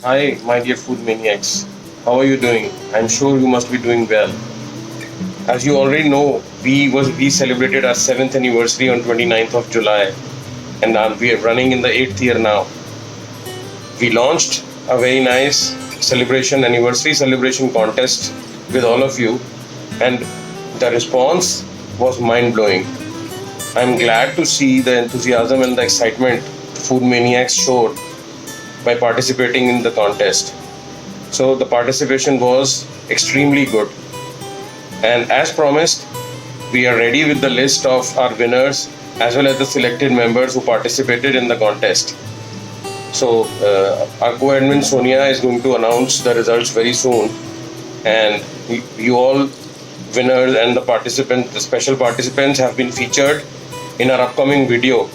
Hi, my dear food maniacs. How are you doing? I'm sure you must be doing well. As you already know, we celebrated our 7th anniversary on 29th of July, and we are running in the 8th year now. We launched a very nice anniversary celebration contest with all of you, and the response was mind blowing. I'm glad to see the enthusiasm and the excitement food maniacs showed by participating in the contest. So the participation was extremely good. And as promised, we are ready with the list of our winners as well as the selected members who participated in the contest. So our co-admin Sonia is going to announce the results very soon, and you all winners and the special participants have been featured in our upcoming video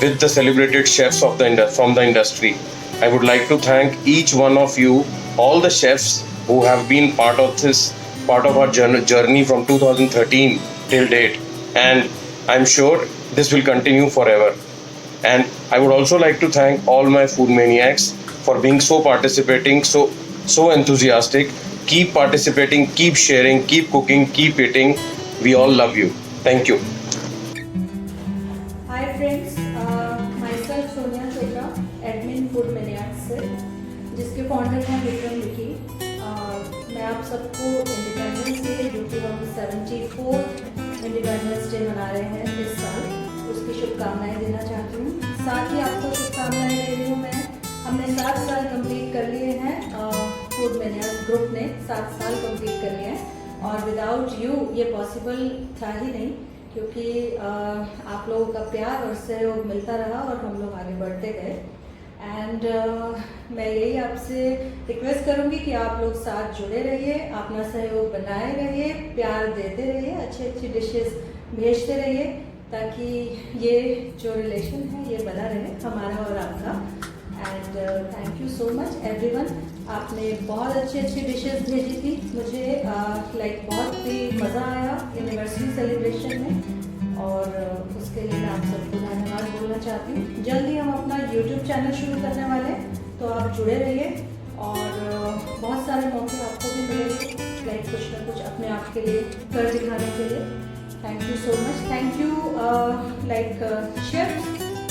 with the celebrated chefs from the industry. I would like to thank each one of you, all the chefs who have been part of our journey from 2013 till date, and I'm sure this will continue forever. And I would also like to thank all my food maniacs for being so participating, so enthusiastic. Keep participating, keep sharing, keep cooking, keep eating. We all love you. Thank you. Hi friends, myself Sonia Chopra, admin Food Maniacs से, जिसके founder हैं विक्रम विकी। मैं आप सबको independence day जो कि हम 74th independence day मना रहे हैं इस साल, उसकी शुभकामनाएं देना चाहती हूँ। साथ ही आपको शुभकामनाएं दे रही हूँ मैं। हमने 7 साल कंप्लीट कर लिए हैं, फूड मैनियाक्स ग्रुप ने 7 साल कंप्लीट कर लिए हैं, और विदाउट यू ये पॉसिबल था ही नहीं, क्योंकि आप लोगों का प्यार और सहयोग मिलता रहा और हम लोग आगे बढ़ते गए। एंड मैं यही आपसे रिक्वेस्ट करूंगी कि आप लोग साथ जुड़े रहिए, अपना सहयोग बनाए रहिए, प्यार देते रहिए, अच्छी अच्छी डिशेस भेजते रहिए, ताकि ये जो रिलेशन है ये बना रहे हमारा और आपका। And thank you so much everyone. आपने बहुत अच्छी अच्छी डिशेस भेजी थी मुझे, बहुत ही मज़ा आया एनिवर्सरी सेलिब्रेशन में, और उसके लिए मैं आप सबको धन्यवाद बोलना चाहती हूँ। जल्दी हम अपना यूट्यूब चैनल शुरू करने वाले हैं, तो आप जुड़े रहिए, और बहुत सारे मौके आपको भी मिलेंगे, कुछ ना कुछ अपने आप के लिए कर दिखाने के लिए। Thank you so much. Thank you chefs,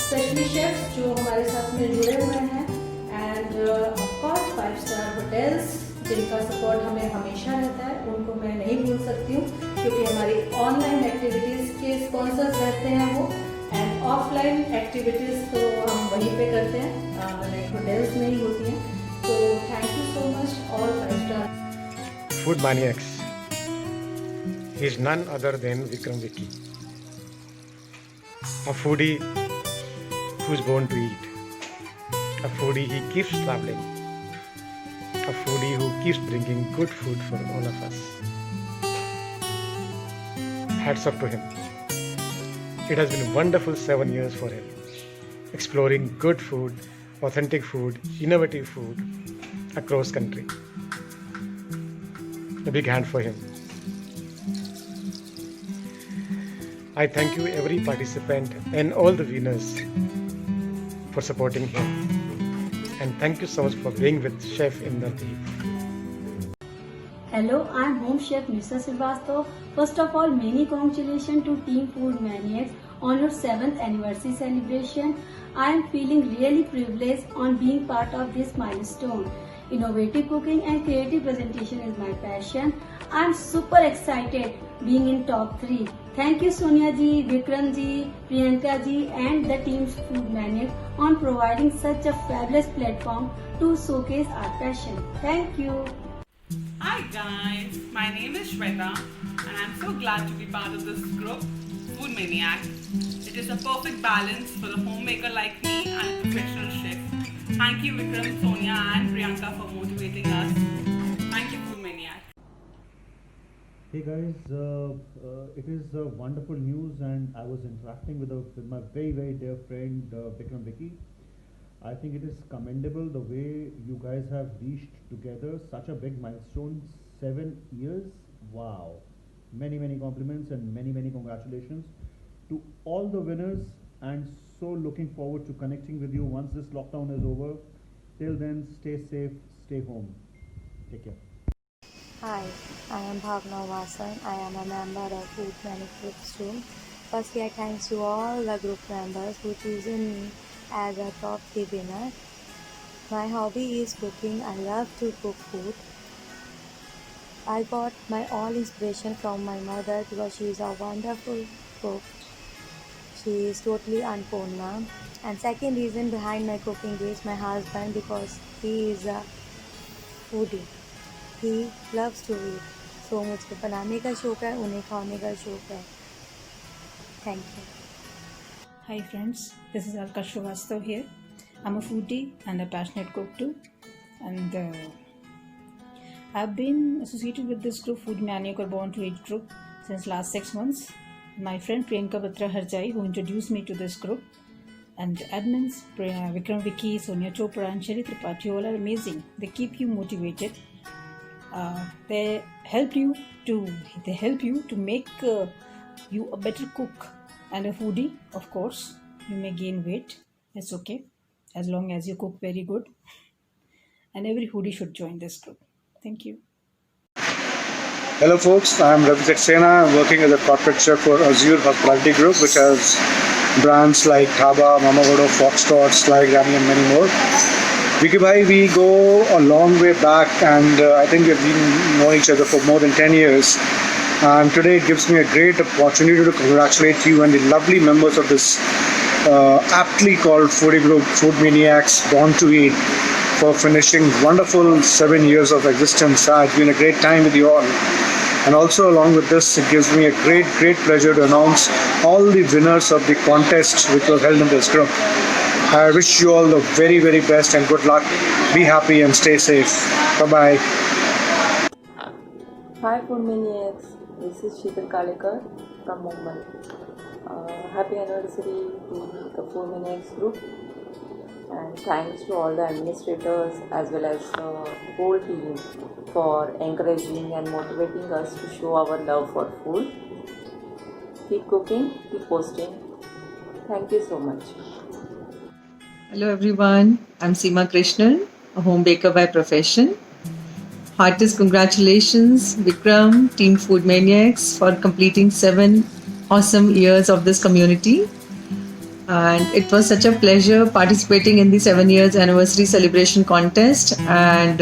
specially chefs जो हमारे साथ में जुड़े हुए हैं, एंड ऑफकोर्स 5 स्टार होटल्स जिनका सपोर्ट हमें हमेशा रहता है, उनको मैं नहीं भूल सकती हूँ, क्योंकि हमारी ऑनलाइन एक्टिविटीज़ के स्पॉन्सर्स रहते हैं वो, एंड ऑफलाइन एक्टिविटीज़ तो हम वहीं पे करते हैं, होटल्स में ही होती हैं। तो thank you so much all 5 star Food Maniacs is none other than Vikram Vicky, a foodie who's born to eat, a foodie he keeps traveling, a foodie who keeps bringing good food for all of us. Hats off to him. It has been wonderful 7 years for him, exploring good food, authentic food, innovative food across country. A big hand for him. I thank you every participant and all the winners for supporting him, and thank you so much for being with Chef Indradeep. Hello, I'm Home Chef Nisa Srivastava. First of all, many congratulations to Team Food Maniacs on your 7th anniversary celebration. I am feeling really privileged on being part of this milestone. Innovative cooking and creative presentation is my passion. I am super excited being in top 3. Thank you Sonia ji, Vikram ji, Priyanka ji and the team's Food Maniacs on providing such a fabulous platform to showcase our passion. Thank you. Hi guys, my name is Shweta and I'm so glad to be part of this group, Food Maniac. It is a perfect balance for a homemaker like me and a professional chef. Thank you Vikram, Sonia and Priyanka for motivating us. Thank you Food Maniac. Hey guys, it is wonderful news, and I was interacting with my very dear friend Vikram Vicky. I think it is commendable the way you guys have reached together such a big milestone, 7 years. Wow, many compliments and many congratulations to all the winners, and so looking forward to connecting with you once this lockdown is over. Till then, stay safe, stay home. Take care. Hi, I am Bhavna Vasan. I am a member of Food Management Group. Firstly, I thanks to all the group members who chosen me as a top 3 winner. My hobby is cooking. I love to cook food. I got my all inspiration from my mother because she is a wonderful cook. She is totally Annapurna. And second reason behind my cooking is my husband because he is a foodie. He loves to eat. So मुझे बनाने का शौक है, उन्हें खाने का शौक है. Thank you. Hi friends, this is Alka Srivastav here. I'm a foodie and a passionate cook too. And I've been associated with this group, Food Maniac or Born to Eat group, since last 6 months. My friend Priyanka Batra Harjai, who introduced me to this group, and admins Vikram Vicky, Sonia Chopra and Sherry Tripathi, all are amazing. They keep you motivated. They help you to make you a better cook and a foodie. Of course, you may gain weight. It's okay as long as you cook very good. And every foodie should join this group. Thank you. Hello folks, I'm Ravi Saxena. I'm working as a corporate chef for Azure Hospitality Group, which has brands like Dhaba, Mama Godo, Foxtrot, Sly Granny and many more. Vicky Bhai, we go a long way back and I think we've been knowing each other for more than 10 years. And today it gives me a great opportunity to congratulate you and the lovely members of this aptly called foodie group, Food Maniacs, Born to Eat, for finishing wonderful 7 years of existence. It's been a great time with you all. And also along with this, it gives me a great pleasure to announce all the winners of the contest which was held in this group. I wish you all the very best and good luck. Be happy and stay safe. Bye-bye. Hi Food Maniacs, this is Sheetal Kalekar from Mumbai. Happy anniversary to the Food Maniacs group, and thanks to all the administrators as well as the whole team for encouraging and motivating us to show our love for food. Keep cooking, keep posting. Thank you so much. Hello everyone, I'm Seema Krishnan, a home baker by profession. Heartiest congratulations, Vikram, Team Food Maniacs, for completing 7 awesome years of this community. And it was such a pleasure participating in the 7 years anniversary celebration contest and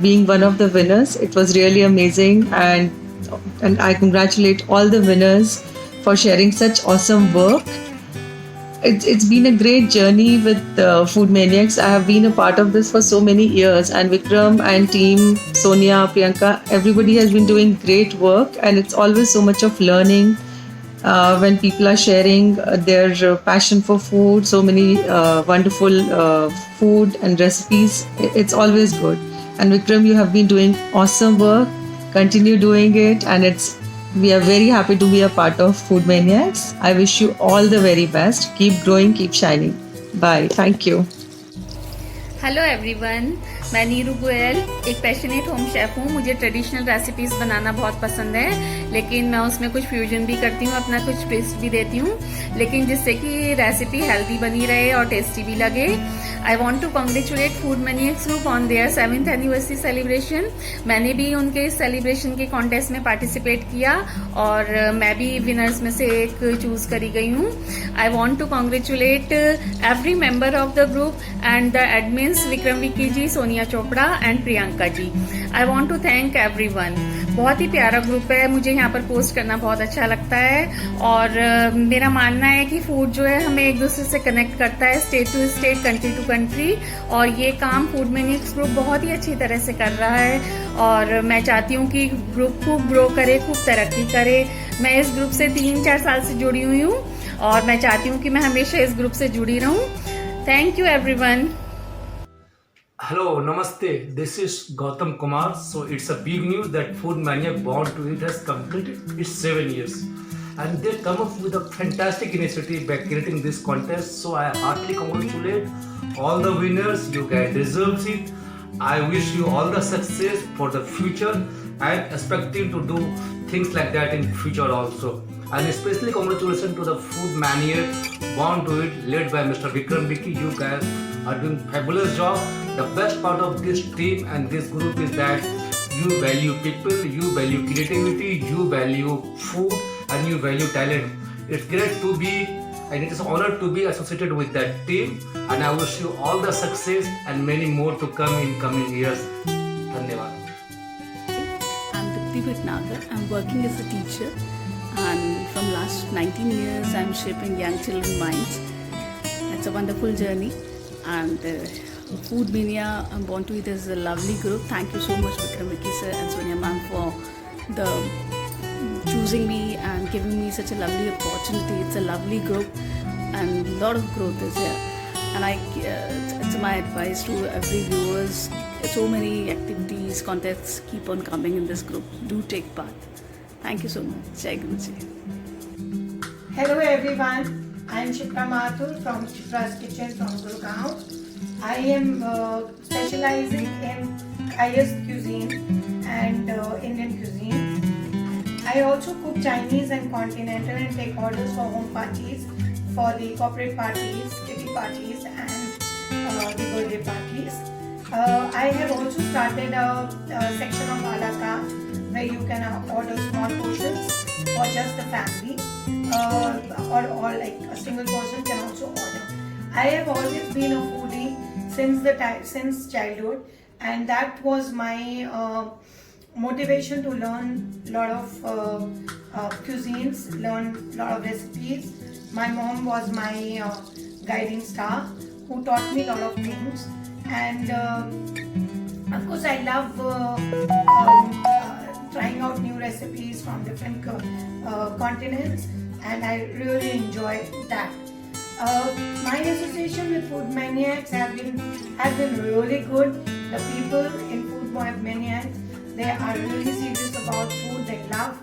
being one of the winners. It was really amazing, and I congratulate all the winners for sharing such awesome work. It's been a great journey with Food Maniacs. I have been a part of this for so many years, and Vikram and team, Sonia, Priyanka, everybody has been doing great work, and it's always so much of learning when people are sharing their passion for food, so many wonderful food and recipes. It's always good. And Vikram, you have been doing awesome work. Continue doing it, and we are very happy to be a part of Food Maniacs. I wish you all the very best. Keep growing, keep shining. Bye. Thank you. Hello everyone, मैं नीरू गोयल एक passionate home chef हूँ. मुझे traditional recipes बनाना बहुत पसंद है, लेकिन मैं उसमें कुछ फ्यूजन भी करती हूँ, अपना कुछ ट्विस्ट भी देती हूँ, लेकिन जिससे कि रेसिपी हेल्दी बनी रहे और टेस्टी भी लगे. I want to congratulate food maniacs group on their 7th anniversary celebration. मैंने भी उनके सेलिब्रेशन के कॉन्टेस्ट में पार्टिसिपेट किया और मैं भी विनर्स में से एक चूज करी गई हूँ. I want to congratulate every member of the group and the admins Vikram Vicky ji, Sonia Chopra and Priyanka ji. I want to thank everyone. बहुत ही प्यारा ग्रुप है, मुझे यहाँ पर पोस्ट करना बहुत अच्छा लगता है और मेरा मानना है कि फूड जो है हमें एक दूसरे से कनेक्ट करता है, state to state, country to country, और ये काम फूड मैनियक्स ग्रुप बहुत ही अच्छी तरह से कर रहा है और मैं चाहती हूँ कि ग्रुप खूब ग्रो करे, खूब तरक्की करे. मैं इस ग्रुप से 3-4 साल से जुड़ी हुई हूँ और मैं चाहती हूँ कि मैं हमेशा इस ग्रुप से जुड़ी रहूँ. Thank you everyone. Hello, Namaste. This is Gautam Kumar. So it's a big news that Food Maniac Born to Eat has completed its 7 years. And they come up with a fantastic initiative by creating this contest. So I heartily congratulate all the winners. You guys deserve it. I wish you all the success for the future and expecting to do things like that in future also. And especially congratulations to the Food Maniac Born to Eat led by Mr. Vikram Vicky. You guys are doing fabulous job. The best part of this team and this group is that you value people, you value creativity, you value food, and you value talent. It's great to be and it is an honor to be associated with that team, and I wish you all the success and many more to come in coming years. Dhanyavad. I'm Dipti Bhatnagar. I'm working as a teacher, and from last 19 years I'm shaping young children's minds. It's a wonderful journey, and Food Mania I'm Born to Eat is a lovely group. Thank you so much Vikram Vicky sir and Sonia ma'am for the choosing me and giving me such a lovely opportunity. It's a lovely group and a lot of growth is here, and it's my advice to every viewers, so many activities, contests keep on coming in this group. Do take part. Thank you so much. Jai Guruji. Hello everyone, I am Shikha Mathur from Chitra's Kitchen from Gurgaon. I am specializing in highest cuisine and Indian cuisine. I also cook Chinese and continental and take orders for home parties, for the corporate parties, kitty parties and the birthday parties. I have also started a section of a la carte where you can order small portions for just the family or like a single person can also order. I have always been a foodie since childhood, and that was my motivation to learn a lot of cuisines, learn a lot of recipes. My mom was my guiding star who taught me a lot of things, and of course I love trying out new recipes from different continents, and I really enjoy that. My association with Food Maniacs has been really good. The people in Food Maniacs, they are really serious about food. They love,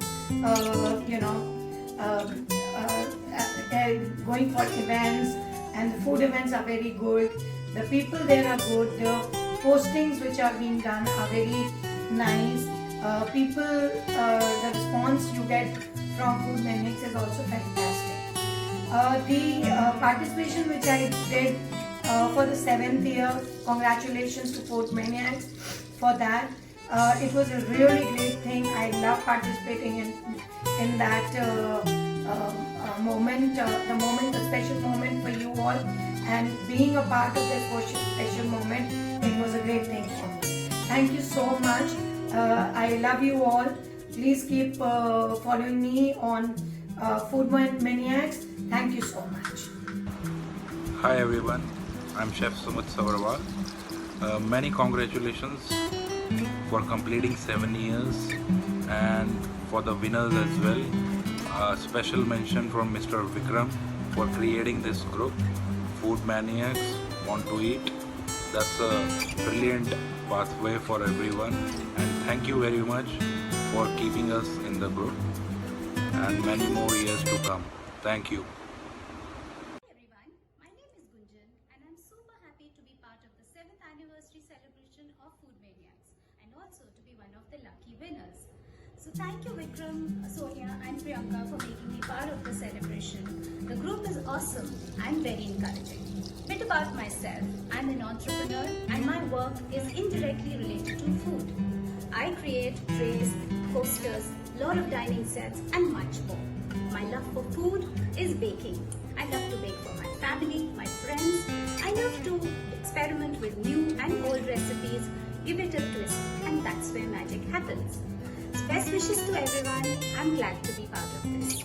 they're going for events, and the food events are very good. The people there are good. The postings which are being done are very nice. The response you get from Food Maniacs is also fantastic. The participation which I did for the 7th year, congratulations to Food Maniacs for that. It was a really great thing. I love participating in that moment, the special moment for you all, and being a part of this special moment. It was a great thing for me. Thank you so much. I love you all. Please keep following me on Food Maniacs. Thank you so much. Hi everyone, I'm Chef Sumit Savarwal. Many congratulations for completing 7 years, and for the winners as well. Special mention from Mr. Vikram for creating this group, Food Maniacs Want to Eat. That's a brilliant pathway for everyone, and thank you very much for keeping us in the group, and many more years to come. Thank you. Hi everyone, my name is Gunjan and I'm super happy to be part of the 7th anniversary celebration of Food Maniacs and also to be one of the lucky winners. So thank you Vikram, Sonia and Priyanka for making me part of the celebration. The group is awesome and very encouraging. Bit about myself, I'm an entrepreneur and my work is indirectly related to food. I create trays, coasters, lot of dining sets and much more. My love for food is baking. I love to bake for my family, my friends. I love to experiment with new and old recipes, give it a twist, and that's where magic happens. So best wishes to everyone. I'm glad to be part of this.